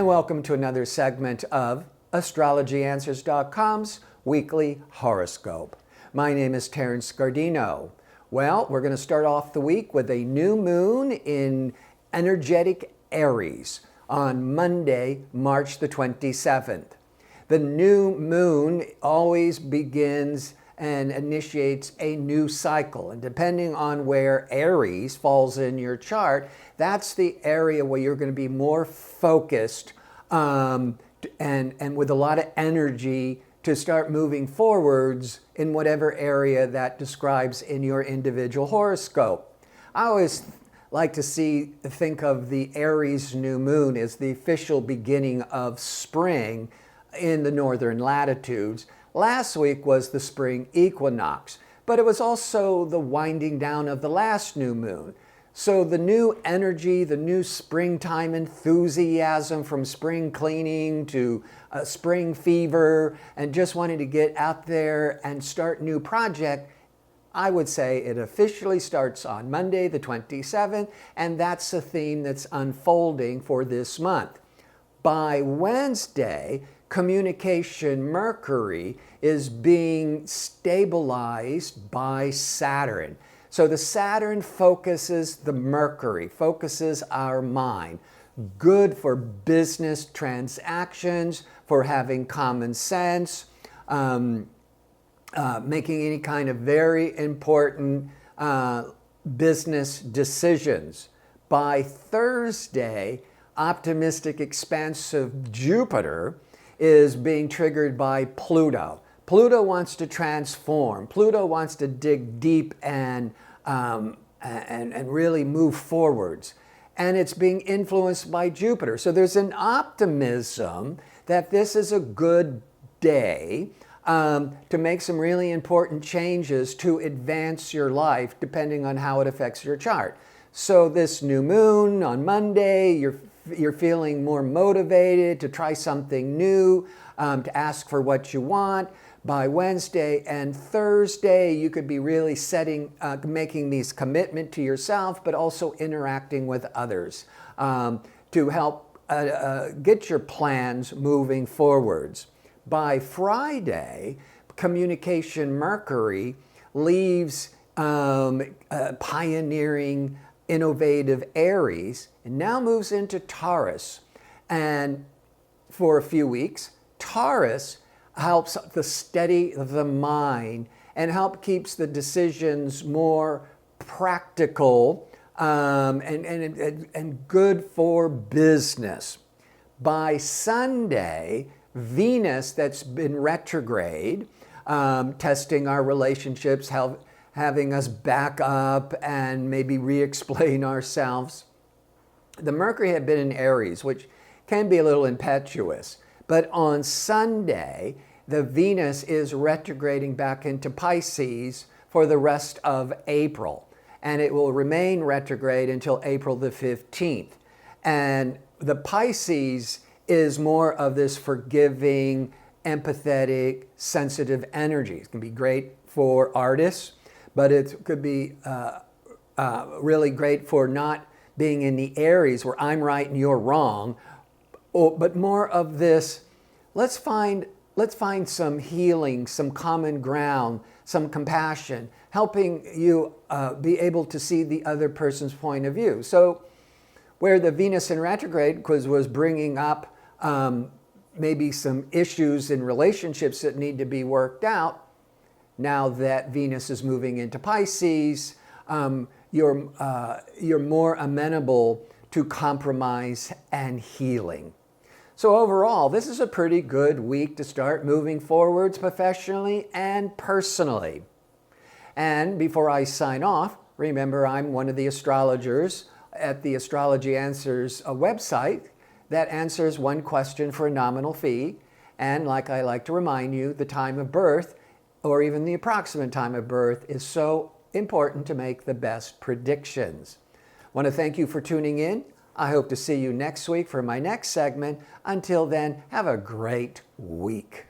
welcome to another segment of AstrologyAnswers.com's weekly horoscope. My name is Terence Gardino. Well, we're going to start off the week with a new moon in energetic Aries on Monday, March the 27th. The new moon always begins and initiates a new cycle. And depending on where Aries falls in your chart, that's the area where you're going to be more focused and with a lot of energy to start moving forwards in whatever area that describes in your individual horoscope. I always like to think of the Aries new moon as the official beginning of spring in the northern latitudes. Last week was the spring equinox, but it was also the winding down of the last new moon. So the new energy, the new springtime enthusiasm from spring cleaning to spring fever and just wanting to get out there and start a new project, I would say it officially starts on Monday the 27th, and that's the theme that's unfolding for this month. By Wednesday, communication Mercury is being stabilized by Saturn. So the Saturn focuses the Mercury, focuses our mind. Good for business transactions, for having common sense, making any kind of very important business decisions. By Thursday, optimistic, expansive Jupiter is being triggered by Pluto. Pluto wants to transform. Pluto wants to dig deep and really move forwards. And it's being influenced by Jupiter. So there's an optimism that this is a good day to make some really important changes to advance your life, depending on how it affects your chart. So this new moon on Monday, you're feeling more motivated to try something new, to ask for what you want. By Wednesday and Thursday, you could be really making these commitment to yourself, but also interacting with others to help get your plans moving forwards. By Friday, communication Mercury leaves pioneering, innovative Aries and now moves into Taurus. And for a few weeks, Taurus helps to steady the mind and keeps the decisions more practical and good for business. By Sunday, Venus, that's been retrograde, testing our relationships, having us back up and maybe re-explain ourselves. The Mercury had been in Aries, which can be a little impetuous. But on Sunday, the Venus is retrograding back into Pisces for the rest of April. And it will remain retrograde until April the 15th. And the Pisces is more of this forgiving, empathetic, sensitive energy. It can be great for artists, but it could be really great for not being in the Aries where I'm right and you're wrong, but more of this, let's find some healing, some common ground, some compassion, helping you be able to see the other person's point of view. So where the Venus in retrograde was bringing up maybe some issues in relationships that need to be worked out, now that Venus is moving into Pisces, you're more amenable to compromise and healing. So overall, this is a pretty good week to start moving forwards professionally and personally. And before I sign off, remember I'm one of the astrologers at the Astrology Answers website that answers one question for a nominal fee. And like I like to remind you, the time of birth, or even the approximate time of birth, is so important to make the best predictions. I want to thank you for tuning in. I hope to see you next week for my next segment. Until then, have a great week.